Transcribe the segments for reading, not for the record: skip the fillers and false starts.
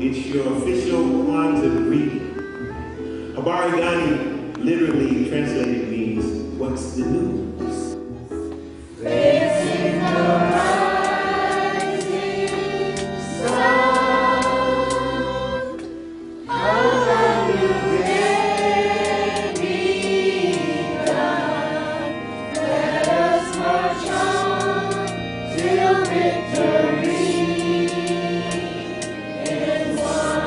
it's your official Kwanzaa greeting. Habarigani literally translated means, what's the news? This is the rising sun of a new day begun. Let us march on till victory is won.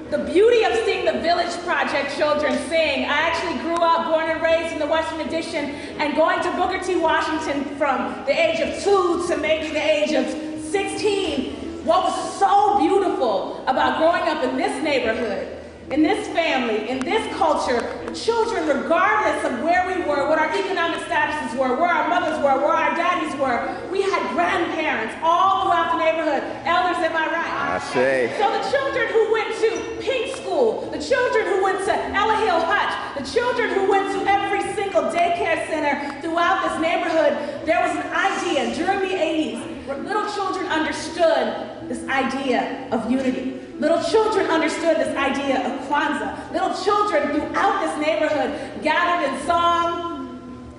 The beauty of seeing the Village Project children sing. I actually grew up, born and raised in the Western Addition, and going to Booker T. Washington from the age of 2 to maybe the age of 16. What was so beautiful about growing up in this neighborhood, in this family, in this culture, children, regardless of where we were, what our economic statuses were, where our mothers were, where our daddies were, we had grandparents all throughout the neighborhood. Elders, am I right? I say. So the children who went to Pink School, the children who went to Ella Hill Hutch, the children who went to every single daycare center throughout this neighborhood, there was an idea during the 80s where little children understood this idea of unity. Little children understood this idea of Kwanzaa. Little children throughout this neighborhood gathered in song,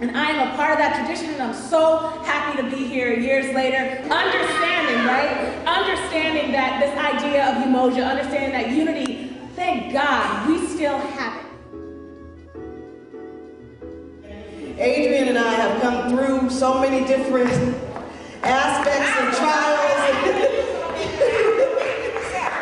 and I am a part of that tradition, and I'm so happy to be here years later, understanding, right? Understanding that this idea of umoja, understanding that unity, thank God, we still have it. Adrian and I have come through so many different aspects and trials.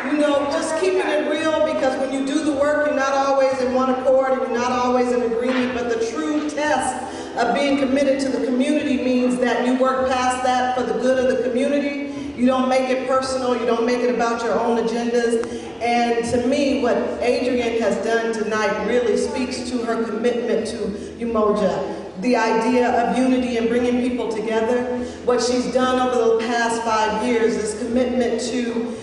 You know, just keeping it real, because when you do the work, you're not always in one accord and you're not always in agreement, but the true test of being committed to the community means that you work past that for the good of the community. You don't make it personal, you don't make it about your own agendas. And to me, what Adrian has done tonight really speaks to her commitment to Umoja. The idea of unity and bringing people together. What she's done over the past 5 years is commitment to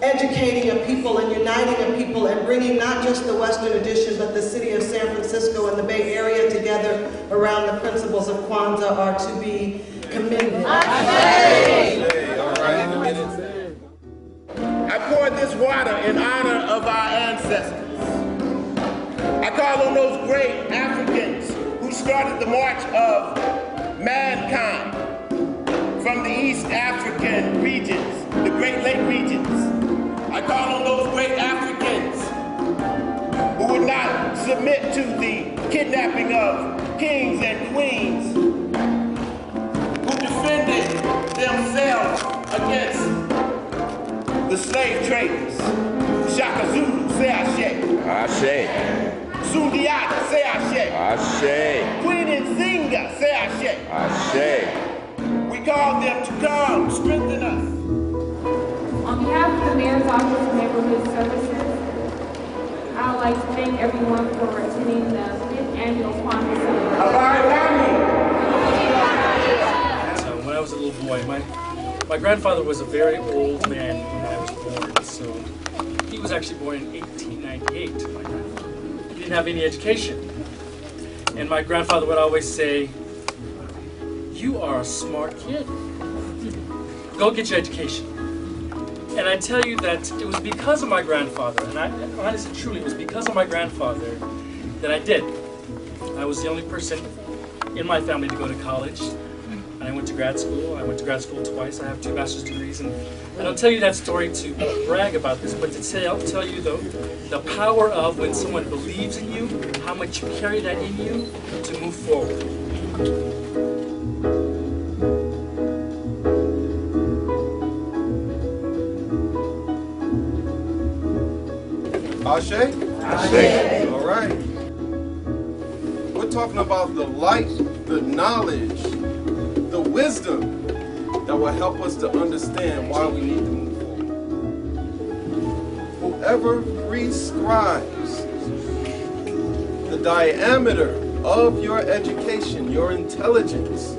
educating a people and uniting a people and bringing not just the Western Addition, but the city of San Francisco and the Bay Area together around the principles of Kwanzaa are to be commended. I poured this water in honor of our ancestors. I call on those great Africans who started the march of mankind from the East African regions, the Great Lake regions. I call on those great Africans who would not submit to the kidnapping of kings and queens, who defended themselves against the slave traders. Shaka Zulu, say Ashe. Ashe. Sundiata, say Ashe. Ashe. Queen Nzinga, say Ashe. Ashe. We call them to come, strengthen us. On behalf of the Mayor's Office of Neighborhood Services, I would like to thank everyone for attending the 5th annual Kwanzaa celebration. So when I was a little boy, my grandfather was a very old man when I was born. So he was actually born in 1898, my grandfather. He didn't have any education. And my grandfather would always say, "You are a smart kid. Go get your education." And I tell you that it was because of my grandfather, and honestly, truly, it was because of my grandfather that I did. I was the only person in my family to go to college, and I went to grad school. I went to grad school twice. I have 2 bachelor's degrees, and I don't tell you that story to brag about this, but to tell you the power of when someone believes in you, how much you carry that in you to move forward. Ashe? Ashe. All right. We're talking about the light, the knowledge, the wisdom that will help us to understand why we need to move forward. Whoever prescribes the diameter of your education, your intelligence,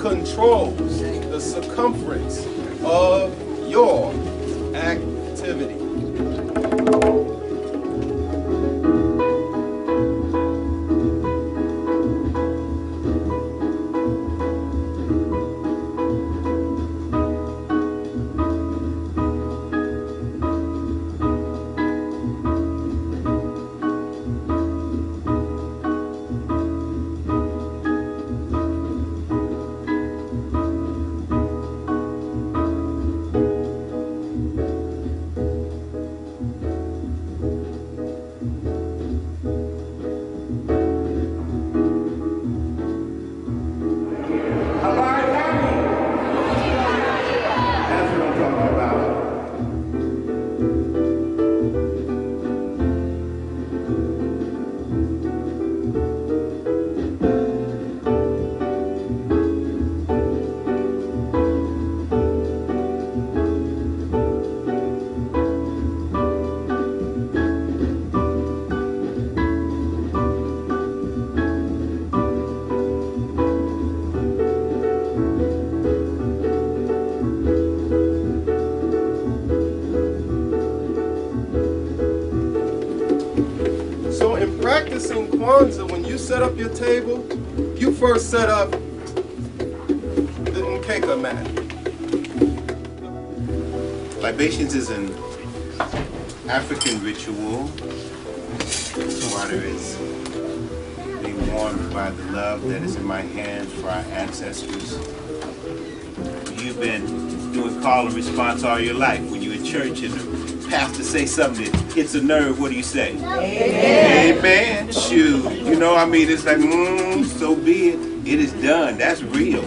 controls the circumference of your activity. So when you set up your table, you first set up the nkeka mat. Libations is an African ritual. Water is being warmed by the love that is in my hands for our ancestors. You've been doing call and response all your life. When you're in church and the pastor say something that hits a nerve, what do you say? Amen. Amen. Shoot. You know, I mean, it's like, so be it. It is done. That's real.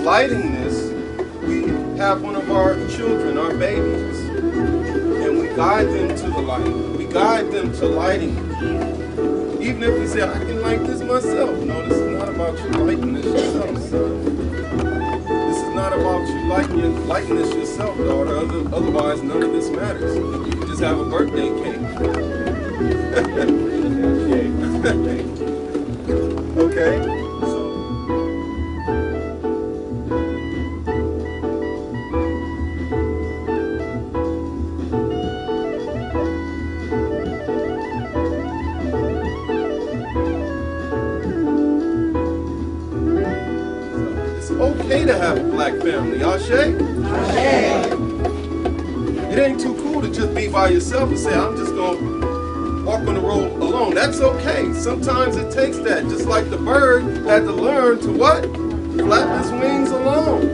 Lighting this, we have one of our children, our babies, and we guide them to the light. We guide them to lighting. Even if we say, I can light this myself. No, this is not about you lighting this yourself, son. This is not about you lighting this yourself, daughter. Otherwise, none of this matters. You can just have a birthday cake. Okay? Okay to have a black family, Ashe? It ain't too cool to just be by yourself and say, I'm just going to walk on the road alone. That's okay. Sometimes it takes that. Just like the bird had to learn to what? Flap his wings alone.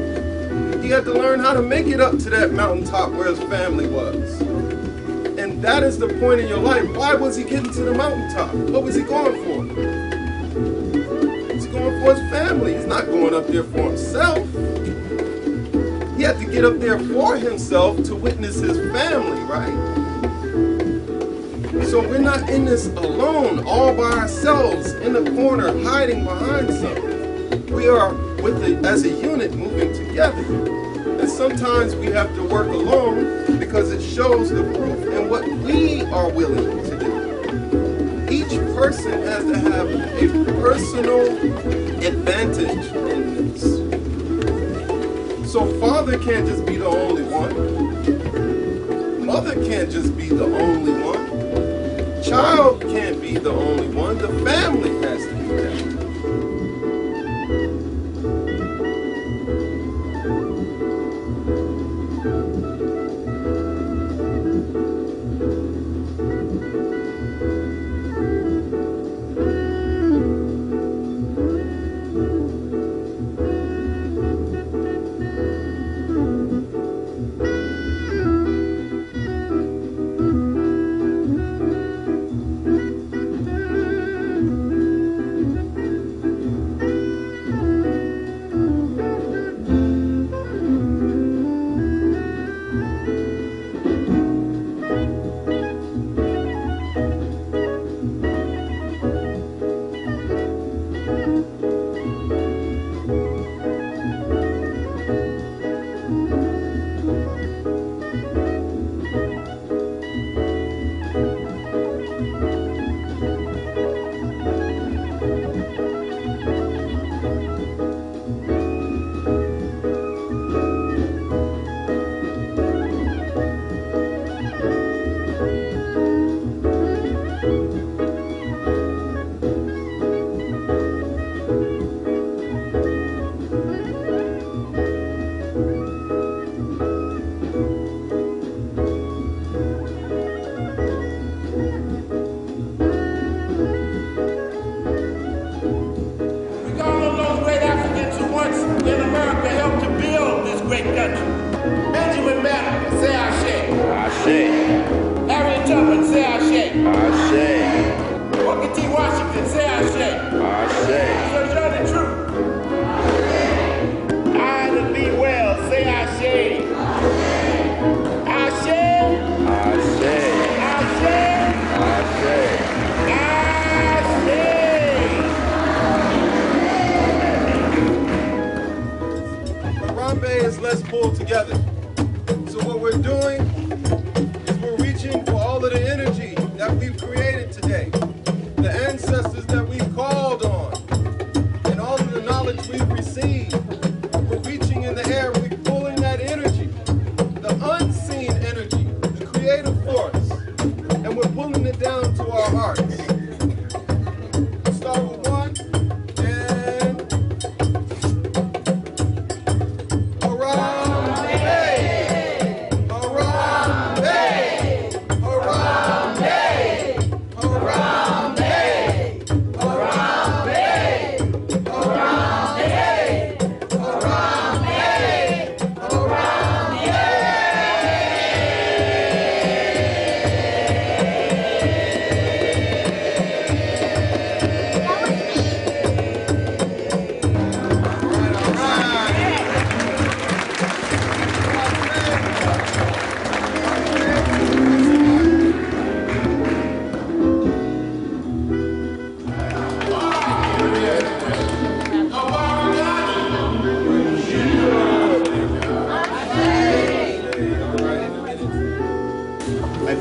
He had to learn how to make it up to that mountaintop where his family was. And that is the point in your life. Why was he getting to the mountaintop? What was he going for? Going for his family. He's not going up there for himself. He had to get up there for himself to witness his family, right? So we're not in this alone, all by ourselves, in the corner, hiding behind something. We are as a unit moving together. And sometimes we have to work alone because it shows the proof in what we are willing to do. Each person has to have a personal advantage in this. So father can't just be the only one. Mother can't just be the only one. Child can't be the only one. The family has to be that.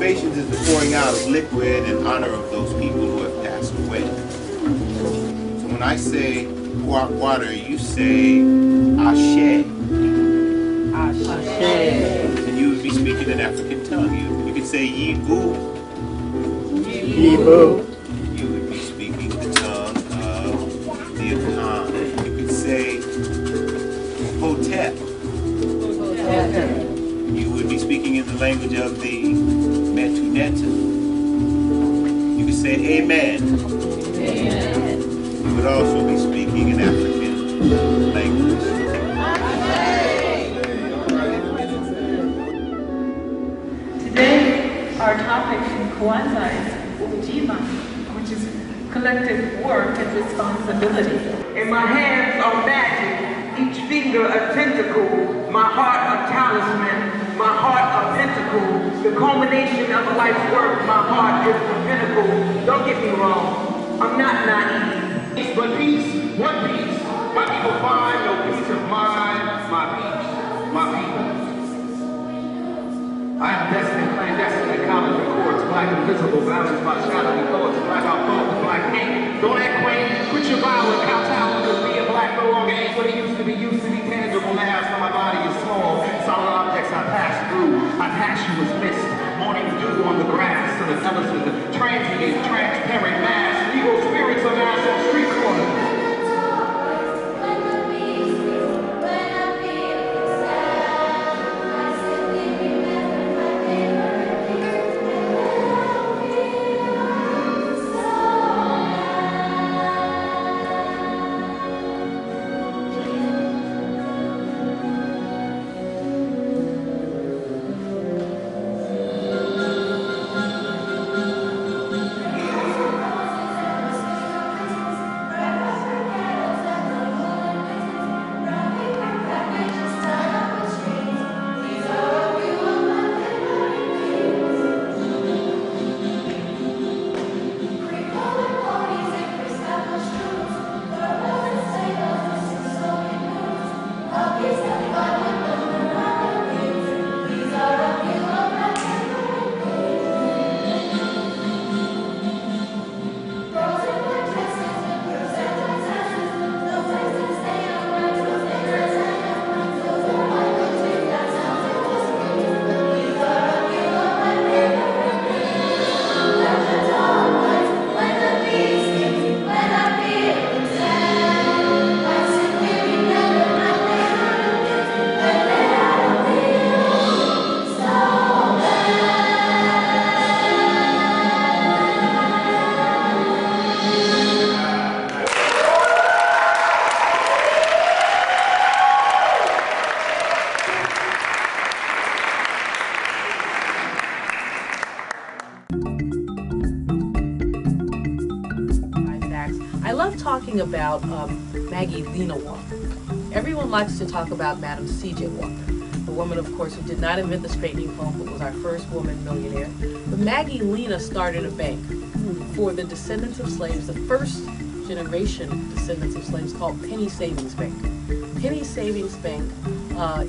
libations is the pouring out of liquid in honor of those people who have passed away. So when I say pour out water, you say Ashe. And you would be speaking an African tongue. You could say Yibu. Yibu. You would be speaking the tongue of the Akan. You could say Hotep. You would be speaking in the language of the Metuneta. You could say Amen. You would also be speaking in African language. Today, our topic in Kwanzaa is Ujima, which is collective work and responsibility. In my hands are magic, each finger a tentacle, my heart a talisman, my heart a pentacle, the culmination of a life's work, my heart is the pinnacle. Don't get me wrong, I'm not naive. Peace, but peace, what peace? My people find no peace of mind, my peace, my people. I am destined, clandestine, college records, black invisible, balanced by shadowy thoughts, black out thoughts, black ink. Don't act quaint, quit your violence, kowtow, because being black no longer ain't what it used to be tangible now, so my body is small. Solid objects I pass through, I pass you as mist, morning dew on the grass, so the Ellison, the transient, transparent mass, evil spirits of mass on street corners. I love talking about Maggie Lena Walker. Everyone likes to talk about Madam C.J. Walker, the woman, of course, who did not invent the straightening comb, but was our first woman millionaire. But Maggie Lena started a bank for the descendants of slaves, the first generation descendants of slaves, called Penny Savings Bank. Penny Savings Bank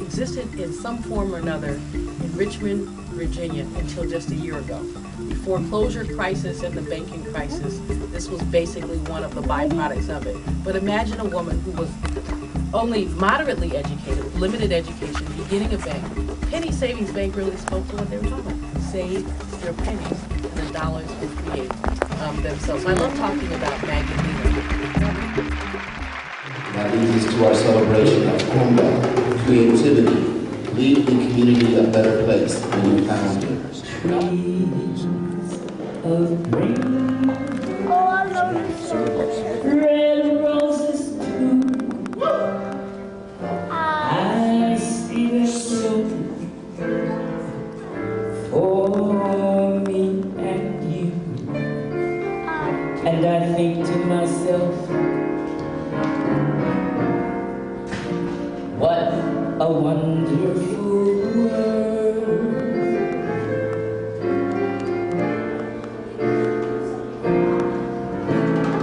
existed in some form or another in Richmond, Virginia, until just a year ago. The foreclosure crisis and the banking crisis, this was basically one of the byproducts of it. But imagine a woman who was only moderately educated, with limited education, beginning a bank. Penny Savings Bank really spoke to what they were talking about. Save your pennies, and the dollars will create themselves. I love talking about Maggie Lena. That leads us to our celebration of Kwanzaa, creativity, leave the community a better place than you found it. Red roses too. I see them floating for me and you. And I think to myself, what a wonderful world.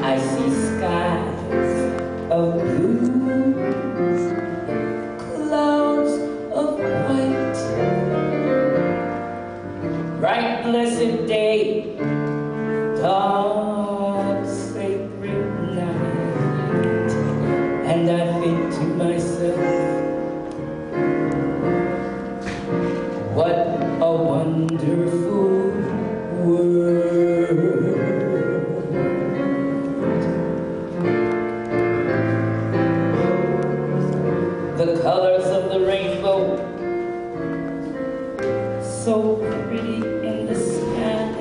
I see skies wonderful world. The colors of the rainbow, so pretty in the sky,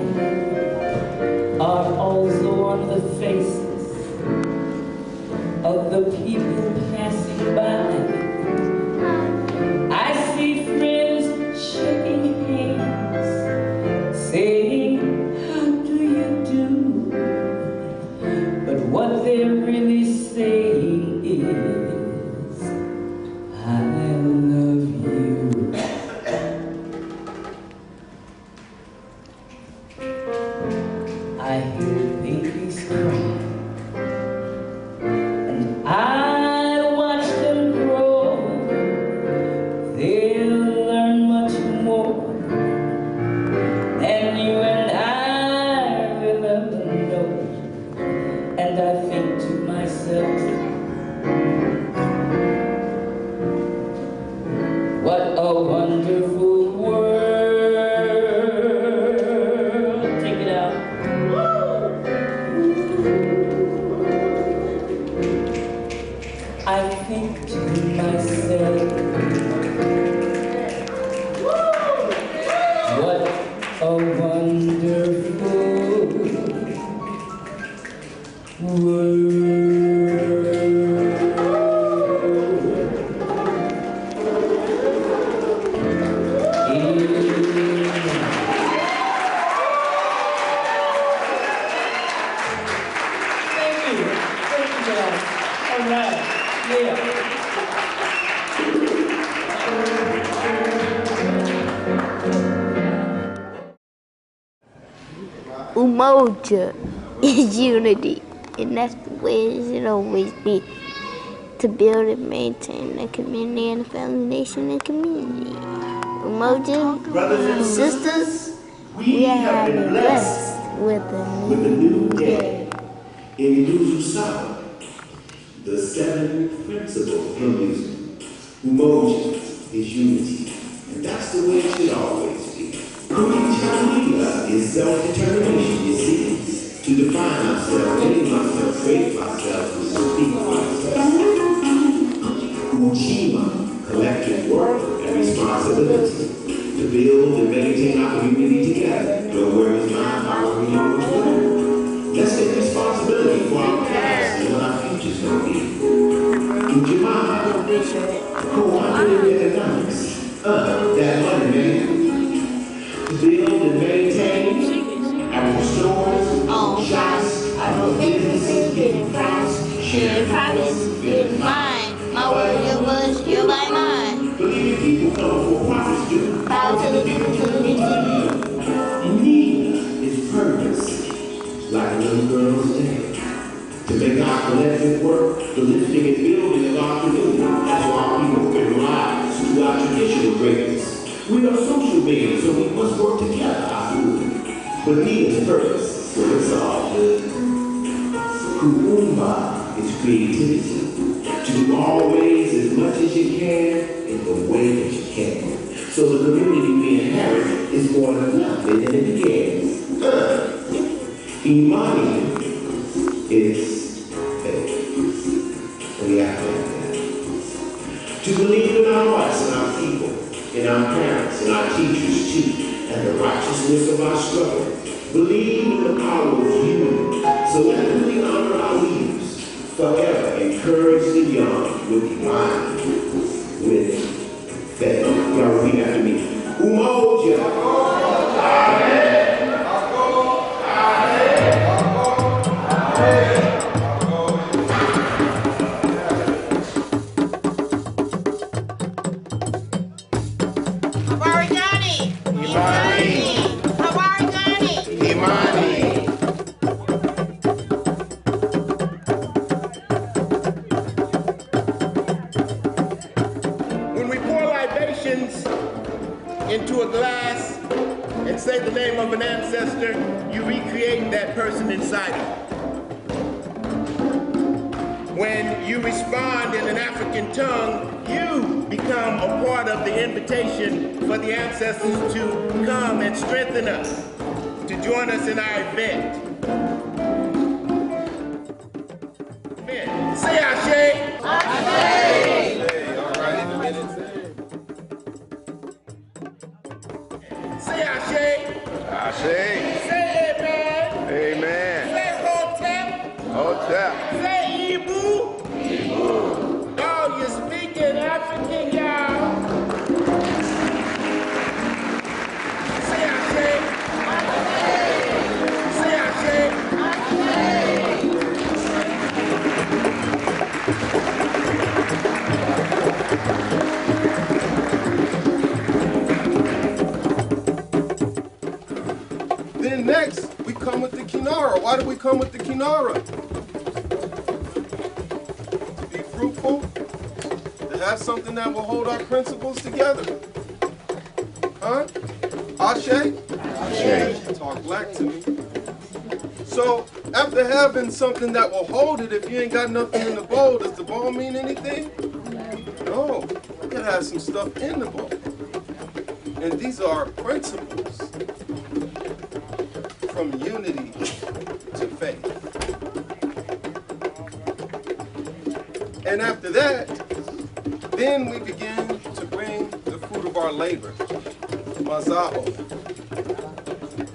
are also on the faces of the people passing by. I see friends shaking hands, saying, how do you do? But what they're really saying is, I love you. I hear babies cry, and I watch them grow. They'll learn much more than you and I will ever know. And I think to myself, what a wonderful world. Take it out. I think to myself, what a wonderful world. Thank you. Thank you, guys. All right. Yeah. Umoja is unity, and that's the way it should always be. To build and maintain the community and the foundation and community. Umoja, brothers and sisters, we have been blessed with a new day. In Uzusawa, the seventh principle of Hinduism, Umoja is unity, and that's the way it should always be. Kuicha is self-determination, you see, to define ourselves, name ourselves, create ourselves, and speak for ourselves. Ujima, collective work and responsibility, to build and maintain our community together. Your word is mine, power is yours. Let's take responsibility for our past and what our future's going to be. Ujima, cooperative economics, that money, man. To build and maintain our stores, shops, our businesses, getting profits, sharing profits, getting mine. My word, your words, your by mine. Believe people come for profits too. Power to the people, to the people. Need is purpose, like a little girl's day. To make our collective work, the lifting and building of our community. That's why people can rise to our traditional greatness. We are social beings, so we must work together, our food. But need is purpose, so it's all good. Kuumba is creativity. To do always as much as you can in the way that you can. So the community we inherit is more than nothing than it begins. Imani is faith. We have to have that. To believe in our hearts and our people, in our parents and our teachers too, and the righteousness of our struggle. Believe in the power of unity. So let them really honor our leaders. Forever encourage the young with divine, with faith. Y'all repeat after me. Umoja. Amen. Habari gani? Imani. Habari gani? Imani. Into a glass and say the name of an ancestor, you recreate that person inside you. When you respond in an African tongue, you become a part of the invitation for the ancestors to come and strengthen us, to join us in our event. Say Ashe. Ashe. All right, in a minute. Say Ashe. Ashe. Say Amen. Amen. Say Hotep. Hotep. Say Ibu. Ibu. Oh, you're speaking African, y'all. Say Ashe. Say Ashe. Then next, we come with the Kinara. Why do we come with the Kinara? To be fruitful, to have something that will hold our principles together. Huh? Ashe? Ashe. Talk black to me. So, after having something that will hold it, if you ain't got nothing in the bowl, does the bowl mean anything? No. You gotta have some stuff in the bowl. And these are principles. From unity to faith. And after that, then we begin to bring the fruit of our labor, mazao.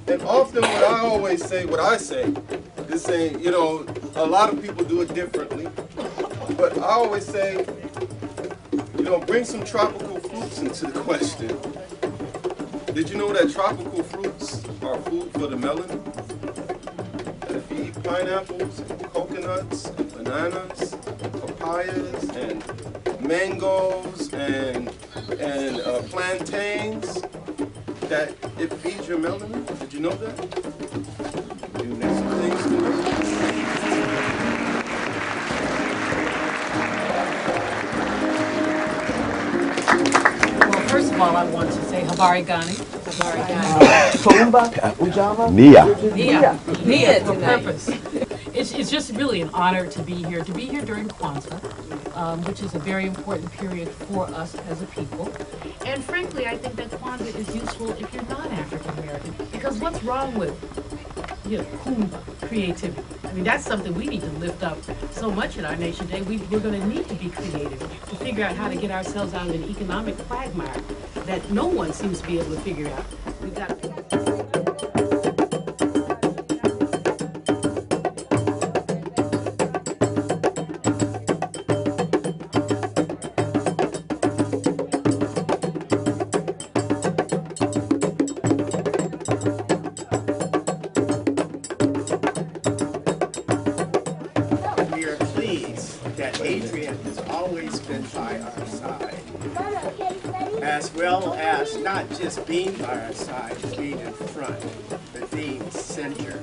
And often what I say, is saying, you know, a lot of people do it differently, but I always say, you know, bring some tropical fruits into the question. Did you know that tropical fruits are food for the melanin? That if you eat pineapples, and coconuts, and bananas, and papayas, and mangoes, and plantains, that it feeds your melanin? Did you know that? You know some things to know. First of all, I want to say Habari Gani. Habari Gani. Nia for purpose. It's just really an honor to be here during Kwanzaa, which is a very important period for us as a people. And frankly, I think that Kwanzaa is useful if you're not African American, because what's wrong with, you know, Kumba, creativity? I mean, that's something we need to lift up so much in our nation today. We're going to need to be creative to figure out how to get ourselves out of an economic quagmire that no one seems to be able to figure out. We've got to... As well as not just being by our side, being in front, but being center,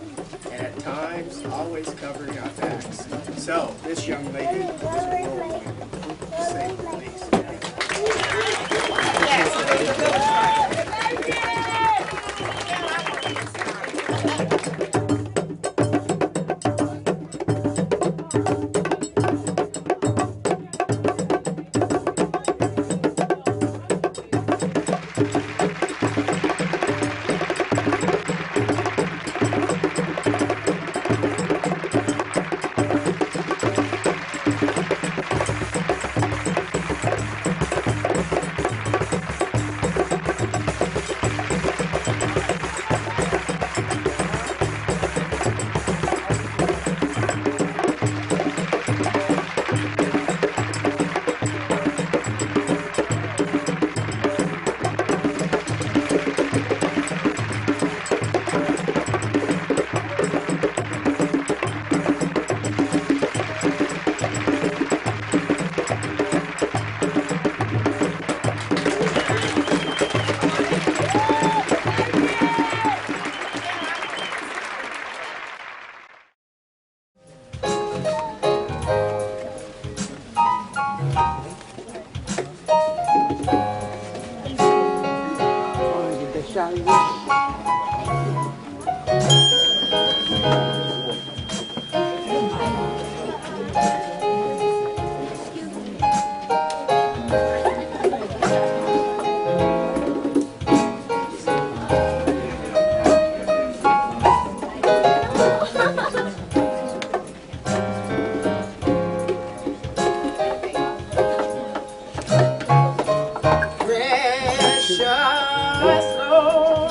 and at times always covering our backs. So this young lady is a role to say the least. my soul.